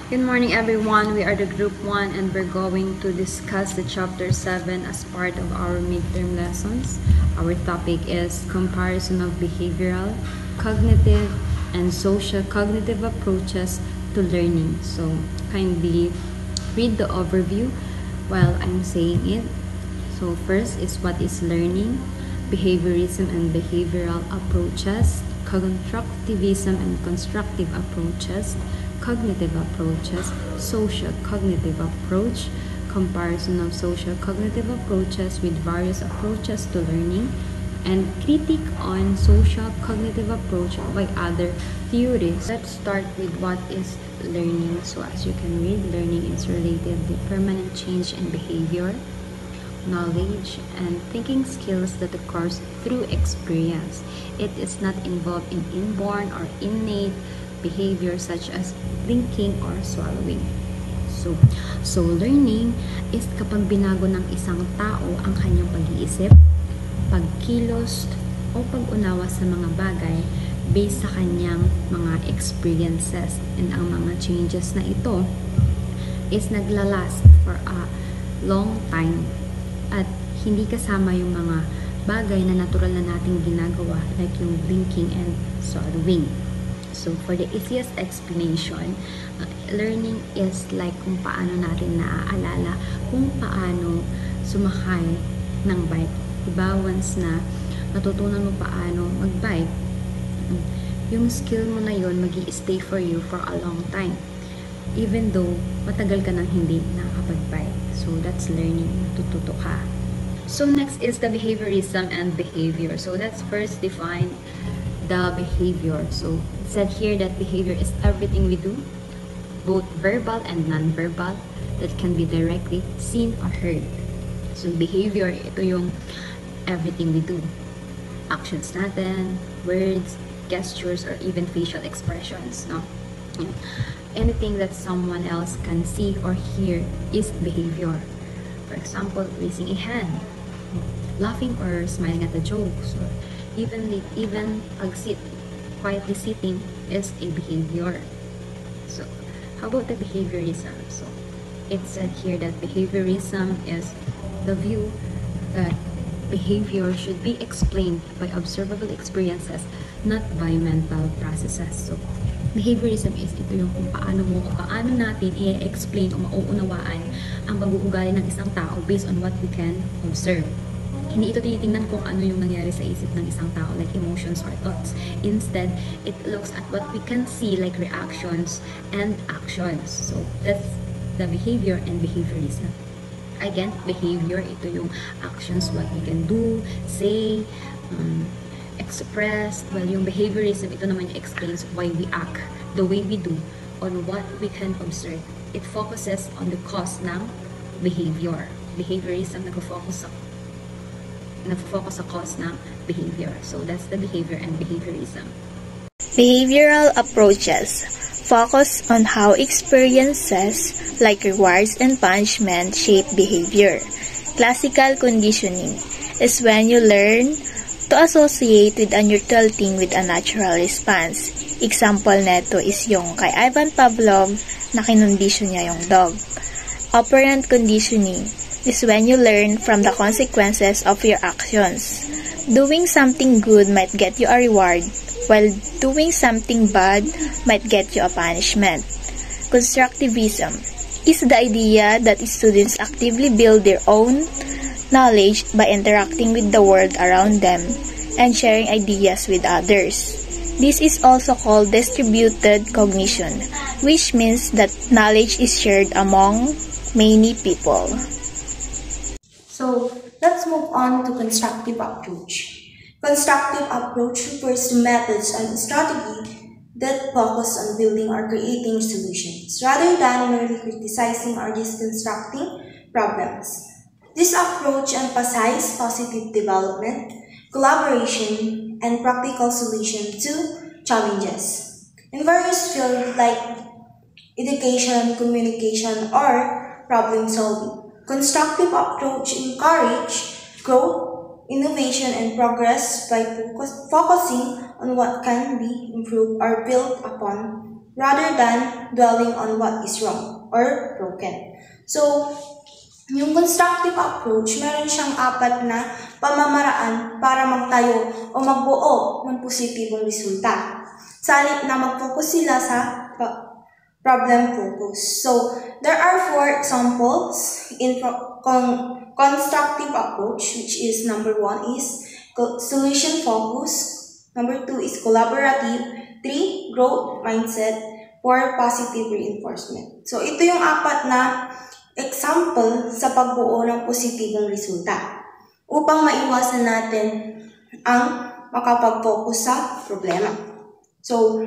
Good morning everyone, we are the group 1 and we're going to discuss the chapter 7 as part of our midterm lessons. Our topic is comparison of behavioral, cognitive, and social cognitive approaches to learning. So kindly read the overview while I'm saying it. So first is what is learning, behaviorism and behavioral approaches, constructivism and constructive approaches, cognitive approaches, social cognitive approach, comparison of social cognitive approaches with various approaches to learning, and critique on social cognitive approach by other theories. Let's start with what is learning. So as you can read, learning is related to permanent change in behavior, knowledge, and thinking skills that occurs through experience. It is not involved in inborn or innate behavior such as blinking or swallowing. So learning is kapag binago ng isang tao ang kanyang pag-iisip, pagkilos, o pag-unawa sa mga bagay based sa kanyang mga experiences. And ang mga changes na ito is naglalast for a long time at hindi kasama yung mga bagay na natural na nating ginagawa like yung blinking and swallowing. So for the easiest explanation, learning is like kung paano natin naaalala kung paano sumakay ng bike. Diba? Once na natutunan mo paano mag-bike, yung skill mo na yun magi-stay for you for a long time. Even though matagal ka nang hindi nakakapag-bike. So that's learning, natututo ka. So next is the behaviorism and behavior. So let's first define the behavior. So it said here that behavior is everything we do, both verbal and non-verbal, that can be directly seen or heard. So behavior, ito yung everything we do. Actions natin, words, gestures, or even facial expressions, no? Anything that someone else can see or hear is behavior. For example, raising a hand, laughing or smiling at the jokes, or even quietly sitting is a behavior. So how about the behaviorism? So it said here that behaviorism is the view that behavior should be explained by observable experiences, not by mental processes. So behaviorism is ito yung kung paano natin i-explain o mauunawaan ang pag-uugali ng isang tao based on what we can observe. Hindi ito tinitingnan kung ano yung nangyari sa isip ng isang tao like emotions or thoughts. Instead, it looks at what we can see like reactions and actions. So that's the behavior and behaviorism. Again, behavior, ito yung actions, what we can do, say, express. Well, yung behaviorism, ito naman yung explains why we act the way we do on what we can observe. It focuses on the cause ng behavior. Behaviorism, nag-focus sa cause ng behavior. So that's the behavior and behaviorism. Behavioral approaches focus on how experiences like rewards and punishment shape behavior. Classical conditioning is when you learn to associate with a neutral thing with a natural response. Example neto is yung kay Ivan Pavlov na kinondisyon niya yung dog. Operant conditioning is when you learn from the consequences of your actions. Doing something good might get you a reward, while doing something bad might get you a punishment. Constructivism is the idea that students actively build their own knowledge by interacting with the world around them and sharing ideas with others. This is also called distributed cognition, which means that knowledge is shared among many people. So let's move on to constructive approach. Constructive approach refers to methods and strategy that focus on building or creating solutions rather than merely criticizing or deconstructing problems. This approach emphasizes positive development, collaboration, and practical solutions to challenges in various fields like education, communication, or problem solving. Constructive approach encourage growth, innovation, and progress by focusing on what can be improved or built upon rather than dwelling on what is wrong or broken. So, yung constructive approach, meron siyang 4 na pamamaraan para magtayo o magbuo ng positibong resulta. Sa halip na mag-focus sila sa problem focus. So, there are 4 examples in constructive approach, which is number 1 is solution focus, number 2 is collaborative, 3 growth mindset, 4 positive reinforcement. So, ito yung 4 na example sa pagbuo ng positibong resulta upang maiwasan natin ang makapag-focus sa problema. So,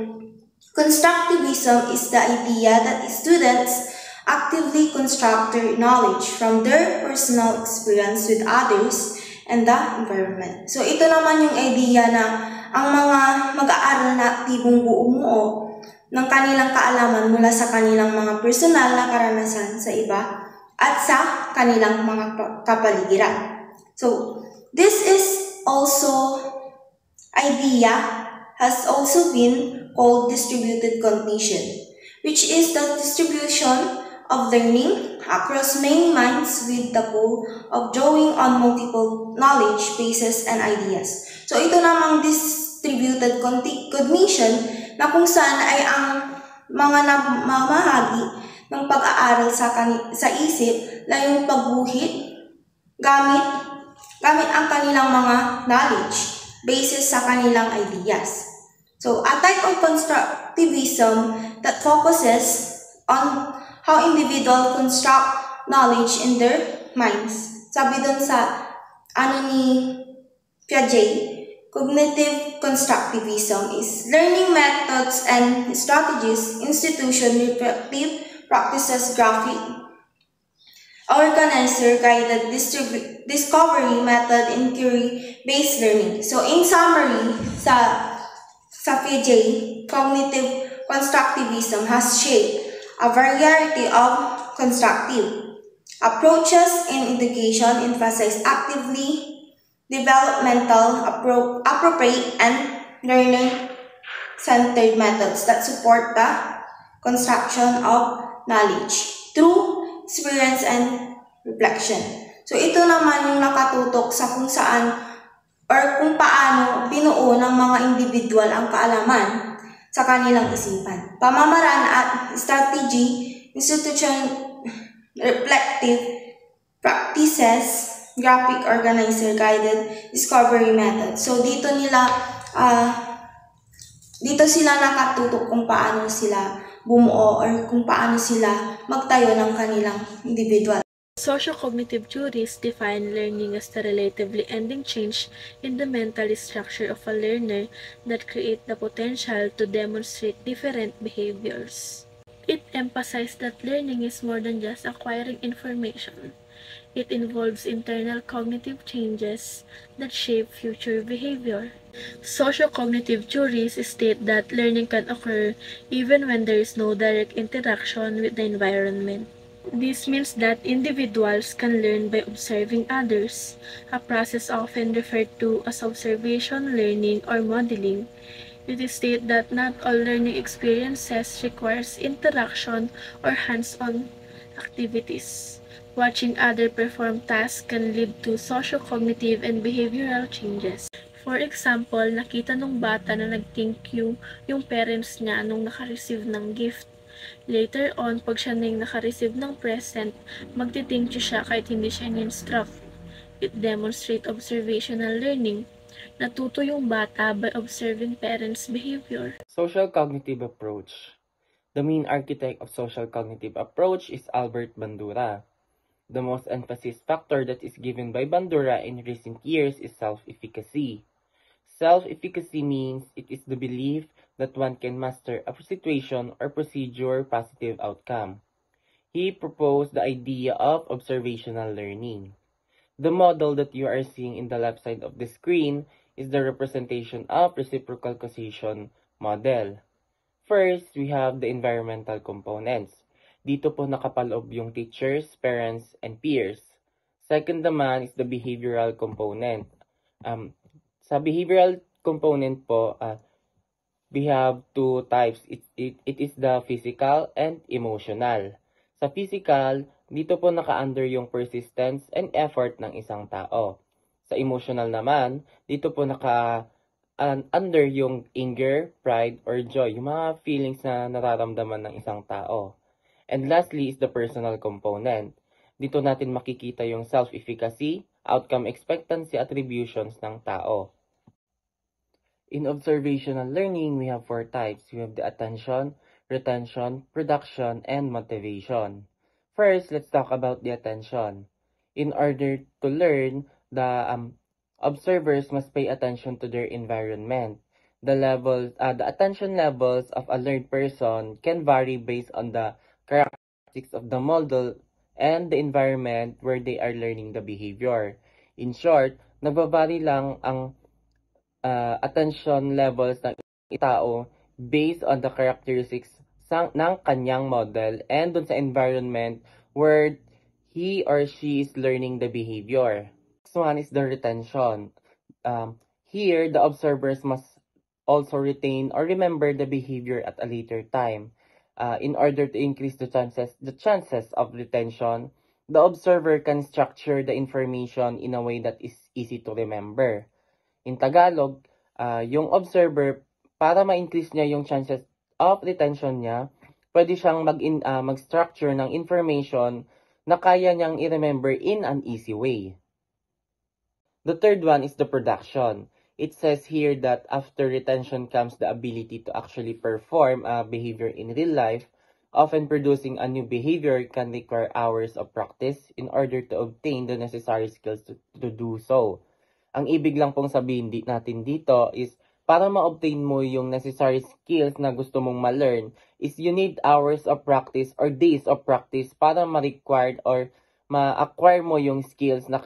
constructivism is the idea that students actively construct their knowledge from their personal experience with others and the environment. So, ito naman yung idea na ang mga mag-aaral na aktibong bumuo ng kanilang kaalaman mula sa kanilang mga personal na karanasan sa iba at sa kanilang mga kapaligiran. So, this is also idea has also been called distributed cognition, which is the distribution of learning across many minds with the goal of drawing on multiple knowledge bases and ideas. So ito namang distributed cognition na kung saan ay ang mga namamahagi ng pag-aaral sa isip na yung pagguhit gamit ang kanilang mga knowledge basis sa kanilang ideas. So, a type of constructivism that focuses on how individuals construct knowledge in their minds. Sabi dun sa ni Piaget, cognitive constructivism is learning methods and strategies, institution, reflective practices, graphic, organizer, guided discovery method, inquiry-based learning. So, in summary, sa Piaget, cognitive constructivism has shaped a variety of constructive approaches in education, emphasize actively developmental, appropriate, and learner-centered methods that support the construction of knowledge through experience and reflection. So, ito naman yung nakatutok sa kung saan or kung paano binuo ng mga individual ang kaalaman sa kanilang isipan. Pamamaraan at strategy, institution, reflective practices, graphic organizer, guided discovery method. So, dito sila nakatutok kung paano sila bumuo or kung paano sila magtayo ng kanilang individual. Socio-cognitive theories define learning as the relatively ending change in the mental structure of a learner that create the potential to demonstrate different behaviors. It emphasizes that learning is more than just acquiring information. It involves internal cognitive changes that shape future behavior. Socio-cognitive theories state that learning can occur even when there is no direct interaction with the environment. This means that individuals can learn by observing others, a process often referred to as observation learning or modeling. It is stated that not all learning experiences requires interaction or hands-on activities. Watching others perform tasks can lead to socio-cognitive and behavioral changes. For example, nakita nung bata na nag-thank you yung parents niya nung naka-receive ng gift. Later on, pag siya na yung naka-receive ng present, magti-thank you siya kahit hindi siya in-instruct. It demonstrates observational learning. Natuto yung bata by observing parents' behavior. Social cognitive approach. The main architect of social cognitive approach is Albert Bandura. The most emphasis factor that is given by Bandura in recent years is self-efficacy. Self-efficacy means it is the belief that one can master a situation or procedure positive outcome. He proposed the idea of observational learning. The model that you are seeing in the left side of the screen is the representation of reciprocal causation model. First, we have the environmental components. Dito po nakapaloob yung teachers, parents, and peers. Second naman is the behavioral component. Sa behavioral component po, we have two types. It is the physical and emotional. Sa physical, dito po naka-under yung persistence and effort ng isang tao. Sa emotional naman, dito po under yung anger, pride, or joy, yung mga feelings na nararamdaman ng isang tao. And lastly is the personal component. Dito natin makikita yung self-efficacy, outcome expectancy, attributions ng tao. In observational learning, we have 4 types. We have the attention, retention, production, and motivation. First, let's talk about the attention. In order to learn, the observers must pay attention to their environment. The attention levels of a learned person can vary based on the characteristics of the model and the environment where they are learning the behavior. In short, nagbabari lang ang attention levels ng tao based on the characteristics ng kanyang model and dun sa environment where he or she is learning the behavior. Next one is the retention. Here, the observers must also retain or remember the behavior at a later time. In order to increase the chances of retention, the observer can structure the information in a way that is easy to remember. In Tagalog, yung observer, para ma-increase niya yung chances of retention niya, pwede siyang mag-structure ng information na kaya niyang i-remember in an easy way. The third one is the production. It says here that after retention comes the ability to actually perform a behavior in real life. Often producing a new behavior can require hours of practice in order to obtain the necessary skills to do so. Ang ibig lang pong sabihin natin dito is para ma-obtain mo yung necessary skills na gusto mong ma-learn is you need hours of practice or days of practice para ma-required or ma-acquire mo yung skills na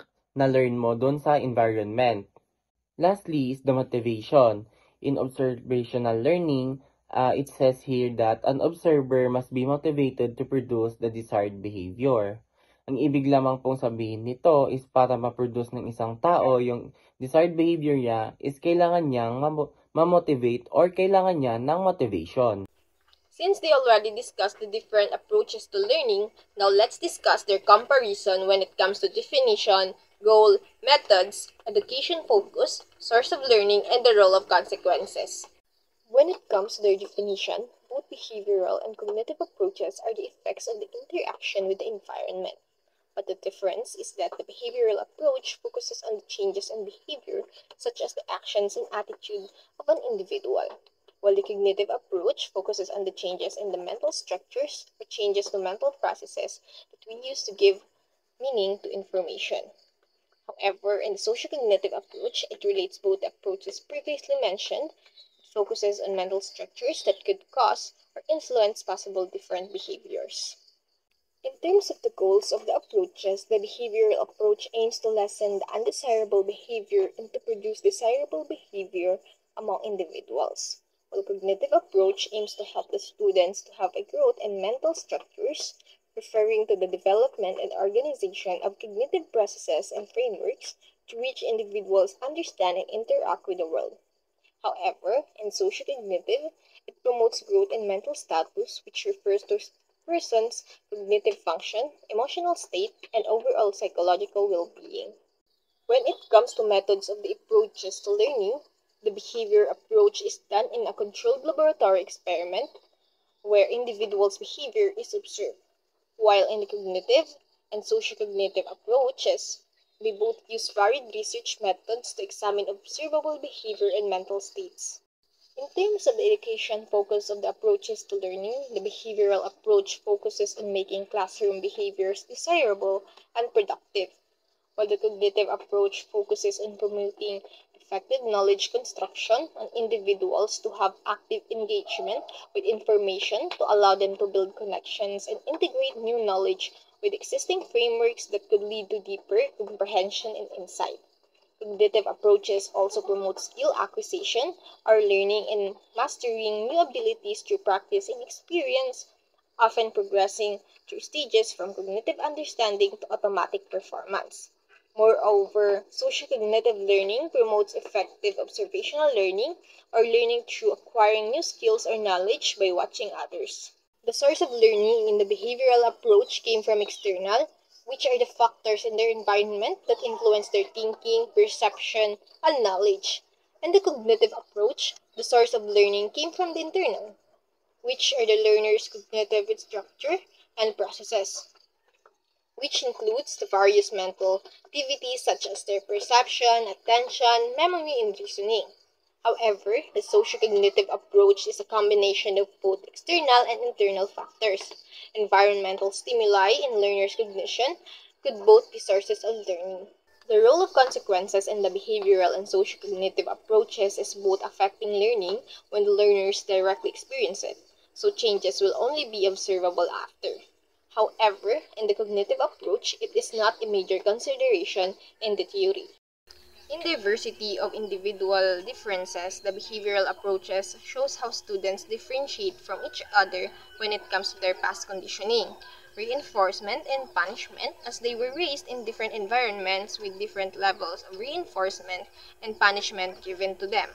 learn mo doon sa environment. Lastly is the motivation. In observational learning, it says here that an observer must be motivated to produce the desired behavior. Ang ibig lamang pong sabihin nito is para ma-produce ng isang tao yung desired behavior niya is kailangan niyang ma-motivate or kailangan niya ng motivation. Since they already discussed the different approaches to learning, now let's discuss their comparison when it comes to definition, goal, methods, education focus, source of learning, and the role of consequences. When it comes to their definition, both behavioral and cognitive approaches are the effects of the interaction with the environment. But the difference is that the behavioral approach focuses on the changes in behavior, such as the actions and attitude of an individual, while the cognitive approach focuses on the changes in the mental structures or changes to mental processes that we use to give meaning to information. However, in the sociocognitive approach, it relates both the approaches previously mentioned. It focuses on mental structures that could cause or influence possible different behaviors. In terms of the goals of the approaches, the behavioral approach aims to lessen the undesirable behavior and to produce desirable behavior among individuals, while the cognitive approach aims to help the students to have a growth in mental structures, referring to the development and organization of cognitive processes and frameworks to reach individuals' understand and interact with the world. However, in sociocognitive, it promotes growth in mental status, which refers to person's cognitive function, emotional state, and overall psychological well-being. When it comes to methods of the approaches to learning, the behavior approach is done in a controlled laboratory experiment where individuals' behavior is observed, while in the cognitive and sociocognitive approaches, they both use varied research methods to examine observable behavior and mental states. In terms of the education focus of the approaches to learning, the behavioral approach focuses on making classroom behaviors desirable and productive, while the cognitive approach focuses on promoting effective knowledge construction on individuals to have active engagement with information to allow them to build connections and integrate new knowledge with existing frameworks that could lead to deeper comprehension and insight. Cognitive approaches also promote skill acquisition or learning and mastering new abilities through practice and experience, often progressing through stages from cognitive understanding to automatic performance. Moreover, sociocognitive learning promotes effective observational learning or learning through acquiring new skills or knowledge by watching others. The source of learning in the behavioral approach came from external, which are the factors in their environment that influence their thinking, perception, and knowledge. And the cognitive approach, the source of learning came from the internal, which are the learner's cognitive structure and processes, which includes the various mental activities such as their perception, attention, memory, and reasoning. However, the sociocognitive approach is a combination of both external and internal factors. Environmental stimuli in learners' cognition could both be sources of learning. The role of consequences in the behavioral and sociocognitive approaches is both affecting learning when the learners directly experience it, so changes will only be observable after. However, in the cognitive approach, it is not a major consideration in the theory. In diversity of individual differences, the behavioral approaches shows how students differentiate from each other when it comes to their past conditioning, reinforcement, and punishment, as they were raised in different environments with different levels of reinforcement and punishment given to them.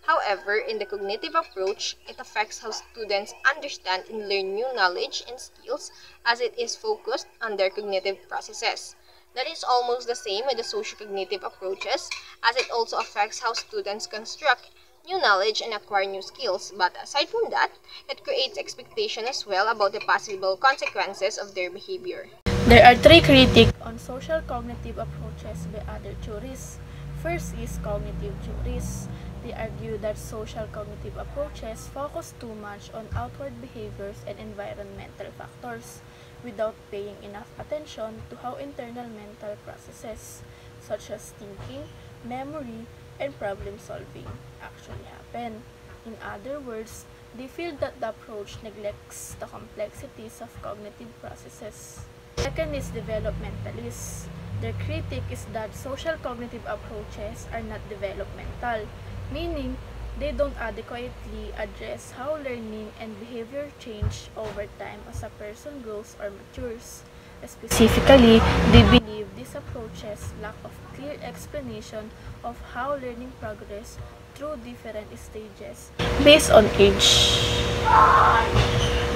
However, in the cognitive approach, it affects how students understand and learn new knowledge and skills as it is focused on their cognitive processes. That is almost the same with the sociocognitive approaches, as it also affects how students construct new knowledge and acquire new skills. But aside from that, it creates expectation as well about the possible consequences of their behavior. There are three critiques on social cognitive approaches by other theories. First is cognitive theories. They argue that social cognitive approaches focus too much on outward behaviors and environmental factors, without paying enough attention to how internal mental processes, such as thinking, memory, and problem solving, actually happen. In other words, they feel that the approach neglects the complexities of cognitive processes. Second is developmentalists. Their critique is that social cognitive approaches are not developmental, meaning they don't adequately address how learning and behavior change over time as a person grows or matures. Specifically, they believe these approaches lack of clear explanation of how learning progress through different stages based on age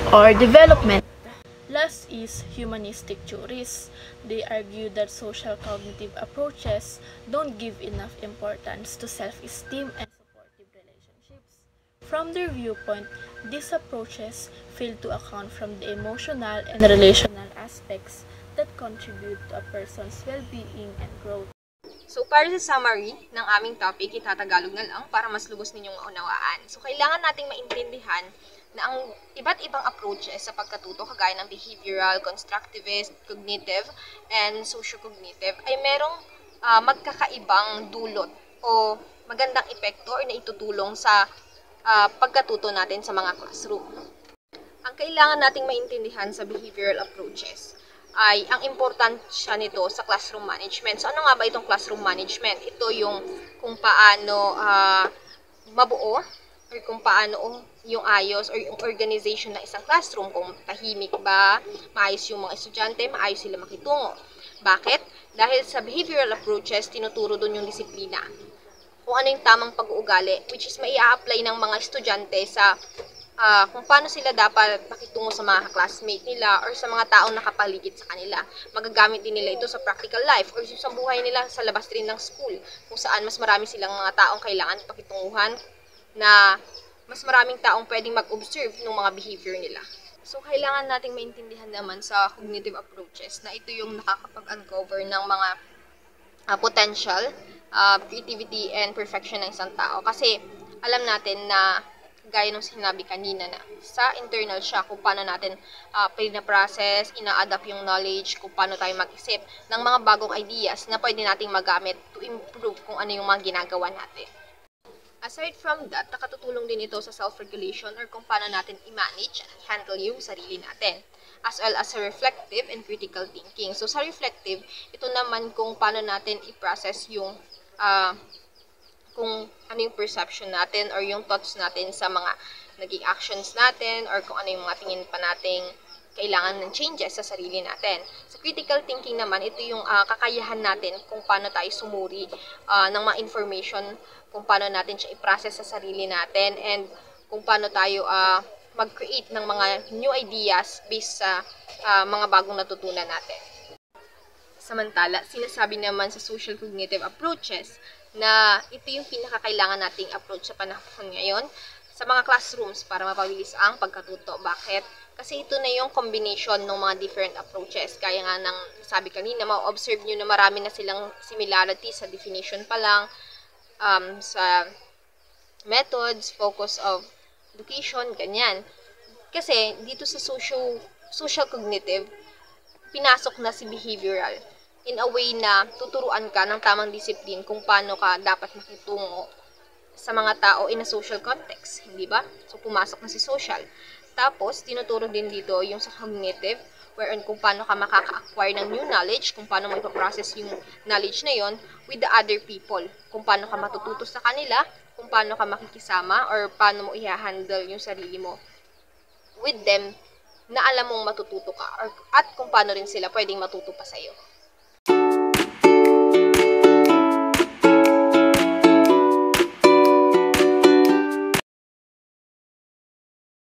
or development. Last is humanistic theories. They argue that social cognitive approaches don't give enough importance to self-esteem and supportive relationships. From their viewpoint, these approaches fail to account from the emotional and relational aspects that contribute to a person's well-being and growth. So, para sa summary ng aming topic, itatagalog na lang para mas lubos ninyong maunawaan. So, kailangan nating maintindihan na ang iba't ibang approaches sa pagkatuto, kagaya ng behavioral, constructivist, cognitive, and socio-cognitive, ay merong magkakaibang dulot o magandang epekto or naitutulong sa pagkatuto natin sa mga classroom. Ang kailangan nating maintindihan sa behavioral approaches ay ang importansya nito sa classroom management. So, ano nga ba itong classroom management? Ito yung kung paano mabuo or kung paano yung ayos or yung organization ng isang classroom. Kung tahimik ba, maayos yung mga estudyante, maayos sila makitungo. Bakit? Dahil sa behavioral approaches, tinuturo dun yung disiplina. Kung ano yung tamang pag-uugali, which is mai-apply ng mga estudyante sa kung paano sila dapat makitungo sa mga classmate nila or sa mga taong nakapaligid sa kanila. Magagamit din nila ito sa practical life or sa buhay nila sa labas rin ng school, kung saan mas marami silang mga taong kailangan pakitunguhan, na mas maraming taong pwedeng mag-observe ng mga behavior nila. So, kailangan nating maintindihan naman sa cognitive approaches na ito yung nakakapag-uncover ng mga potential, creativity, and perfection ng isang tao. Kasi, alam natin na gaya nung sinabi kanina na sa internal siya kung paano natin pina-process, ina-adapt yung knowledge, kung paano tayo mag-isip ng mga bagong ideas na pwede nating magamit to improve kung ano yung mga ginagawa natin. Aside from that, nakatutulong din ito sa self-regulation or kung paano natin i-manage at handle yung sarili natin, as well as sa reflective and critical thinking. So sa reflective, ito naman kung paano natin i-process yung kung ano yung perception natin or yung thoughts natin sa mga naging actions natin or kung ano yung mga tingin pa nating kailangan ng changes sa sarili natin. Sa critical thinking naman, ito yung kakayahan natin kung paano tayo sumuri ng mga information, kung paano natin siya i-process sa sarili natin, and kung paano tayo mag-create ng mga new ideas based sa mga bagong natutunan natin. Samantala, sinasabi naman sa social cognitive approaches na ito yung pinakakailangan nating approach sa panahon ngayon sa mga classrooms para mapabilis ang pagkatuto. Bakit? Kasi ito na yung combination ng mga different approaches. Kaya nga ng sabi kanina, ma-observe nyo na marami na silang similarity sa definition pa lang, sa methods, focus of education, ganyan. Kasi dito sa social cognitive, pinasok na si behavioral in a way na tuturuan ka ng tamang disiplin kung paano ka dapat makitungo sa mga tao in a social context, hindi ba? So, pumasok na si social. Tapos, tinuturo din dito yung sa cognitive, wherein kung paano ka makaka-acquire ng new knowledge, kung paano mo ipaprocess yung knowledge na yon with the other people, kung paano ka matututo sa kanila, kung paano ka makikisama, or paano mo i-handle yung sarili mo with them na alam mong matututo ka, at kung paano rin sila pwedeng matuto pa sa'yo.